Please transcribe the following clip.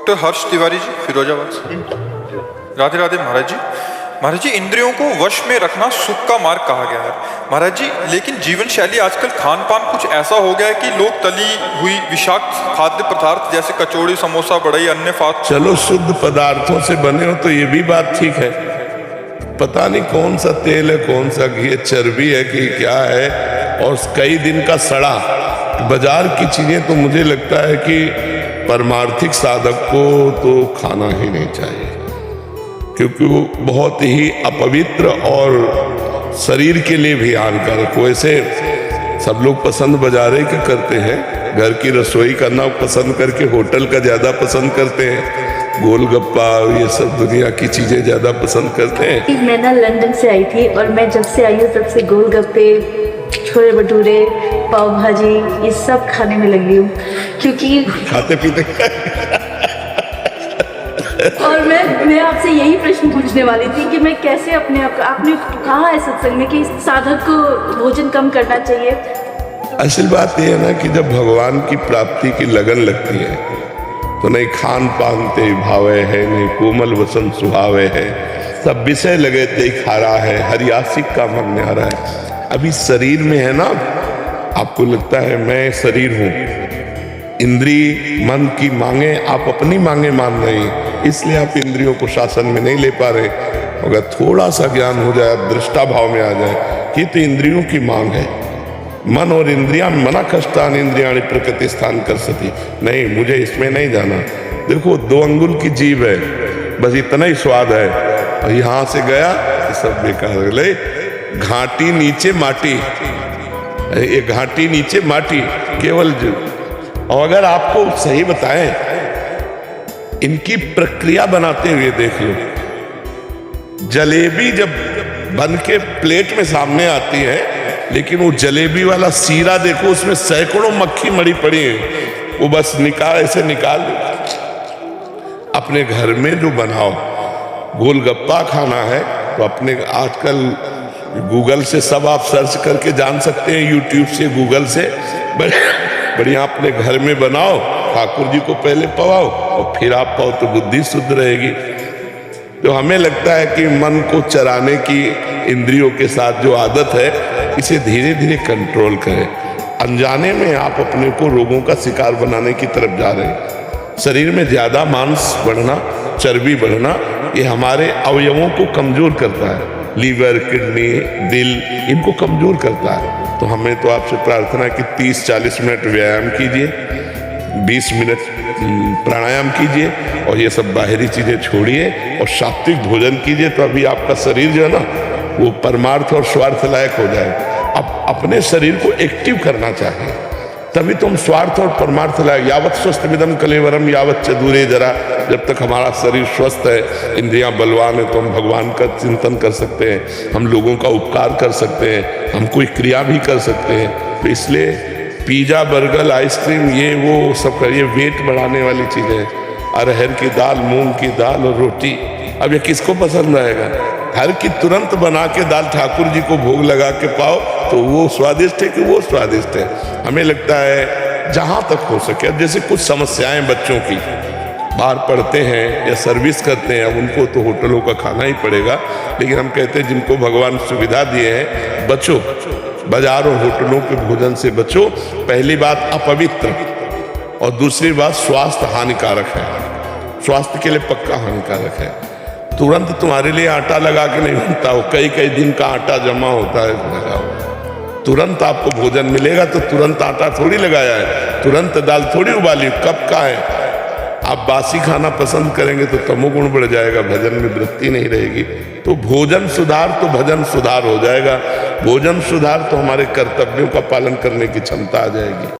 Doctor हर्ष तिवारी जी, फिरोजाबाद से। राधे राधे महाराज जी। महाराज जी, इंद्रियों को वश में रखना सुख का मार्ग कहा गया है महाराज जी, लेकिन जीवन शैली आजकल खान पान कुछ ऐसा हो गया है कि लोग तली हुई विषाक्त खाद्य पदार्थ जैसे कचौड़ी, समोसा, बड़ई, अन्य फास्ट। चलो शुद्ध पदार्थों से बने हो तो ये भी बात ठीक है। पता नहीं कौन सा तेल है, कौन सा घी है, चर्बी है कि क्या है, और कई दिन का सड़ा। बाजार की चीजें तो मुझे लगता है कि परमार्थिक साधक को तो खाना ही नहीं चाहिए, क्योंकि वो बहुत ही अपवित्र और शरीर के लिए भी हानिकारक। वैसे सब लोग पसंद बाजारे के करते हैं, घर की रसोई करना पसंद करके होटल का ज्यादा पसंद करते हैं, गोलगप्पा ये सब दुनिया की चीजें ज्यादा पसंद करते हैं। मैं ना लंदन से आई थी और मैं जब से आई हूँ तब से गोलगप्पे, छोले भटूरे, पाव भाजी ये सब खाने में लगी हूँ, क्योंकि खाते पीते और मैं आपसे यही प्रश्न पूछने वाली थी कि मैं कैसे अपने आप, आपने कहा है सत्संग में कि साधक को भोजन कम करना चाहिए। असल बात यह है ना कि जब भगवान की प्राप्ति की लगन लगती है तो नहीं खान पान ते भावे है, नहीं कोमल वसन सुहावे है, सब विषय लगे ते खारा है, हरियासिक का मन न्यारा है। अभी शरीर में है ना, आपको लगता है मैं शरीर हूं, इंद्री मन की मांगे आप अपनी मांगे मान रहे हैं, इसलिए आप इंद्रियों को शासन में नहीं ले पा रहे। अगर थोड़ा सा ज्ञान हो जाए, दृष्टा भाव में आ जाए कि तो इंद्रियों की मांग है। मन और इंद्रियां मना कष्टान इंद्रियाणी प्रकृति स्थान कर सती, नहीं मुझे इसमें नहीं जाना। देखो 2 अंगुल की जीभ है, बस इतना ही स्वाद है, और यहां से गया सब बेकार। ले घाटी नीचे माटी, ये घाटी नीचे माटी केवल। और अगर आपको सही बताएं, इनकी प्रक्रिया बनाते हुए देख लो, जलेबी जब बन के प्लेट में सामने आती है, लेकिन वो जलेबी वाला सीरा देखो, उसमें सैकड़ों मक्खी मरी पड़ी है, वो बस ऐसे निकाल अपने घर में जो बनाओ। गोलगप्पा खाना है तो अपने आजकल गूगल से सब आप सर्च करके जान सकते हैं, यूट्यूब से, गूगल से, बढ़िया अपने घर में बनाओ, ठाकुर जी को पहले पवाओ और फिर आप पाओ तो बुद्धि शुद्ध रहेगी। तो हमें लगता है कि मन को चराने की इंद्रियों के साथ जो आदत है, इसे धीरे धीरे कंट्रोल करें। अनजाने में आप अपने को रोगों का शिकार बनाने की तरफ जा रहे हैं। शरीर में ज्यादा मांस बढ़ना, चर्बी बढ़ना, ये हमारे अवयवों को कमजोर करता है। लीवर, किडनी, दिल, इनको कमजोर करता है। तो हमें तो आपसे प्रार्थना है कि 30-40 मिनट व्यायाम कीजिए, 20 मिनट प्राणायाम कीजिए, और ये सब बाहरी चीजें छोड़िए और सात्विक भोजन कीजिए। तो अभी आपका शरीर जो है ना, वो परमार्थ और स्वार्थ लायक हो जाए। अब अपने शरीर को एक्टिव करना चाहिए, तभी तुम स्वार्थ और परमार्थ लायक। यावत स्वस्थ मिदम कलेवरम यावत च दूरे जरा, जब तक हमारा शरीर स्वस्थ है, इंद्रियां बलवान है, तो हम भगवान का चिंतन कर सकते हैं, हम लोगों का उपकार कर सकते हैं, हम कोई क्रिया भी कर सकते हैं। तो इसलिए पिज्जा, बर्गर, आइसक्रीम, ये वो सब करिए, वेट बढ़ाने वाली चीजें। अरहर की दाल, मूंग की दाल और रोटी, अब ये किसको पसंद आएगा? हर की तुरंत बना के दाल ठाकुर जी को भोग लगा के पाओ तो वो स्वादिष्ट है कि वो स्वादिष्ट है? हमें लगता है जहां तक हो सके। अब जैसे कुछ समस्याएं बच्चों की, बाहर पढ़ते हैं या सर्विस करते हैं, अब उनको तो होटलों का खाना ही पड़ेगा, लेकिन हम कहते हैं जिनको भगवान सुविधा दिए हैं, बचो, बाजार और होटलों के भोजन से बचो। पहली बात अपवित्र, और दूसरी बात स्वास्थ्य हानिकारक है, स्वास्थ्य के लिए पक्का हानिकारक है। तुरंत तुम्हारे लिए आटा लगा के नहीं बनता हो, कई कई दिन का आटा जमा होता है लगाओ। तुरंत आपको भोजन मिलेगा तो तुरंत आटा थोड़ी लगाया है, तुरंत दाल थोड़ी उबाली, कब का है। आप बासी खाना पसंद करेंगे तो तमोगुण बढ़ जाएगा, भजन में वृत्ति नहीं रहेगी। तो भोजन सुधार तो भजन सुधार हो जाएगा, भोजन सुधार तो हमारे कर्तव्यों का पालन करने की क्षमता आ जाएगी।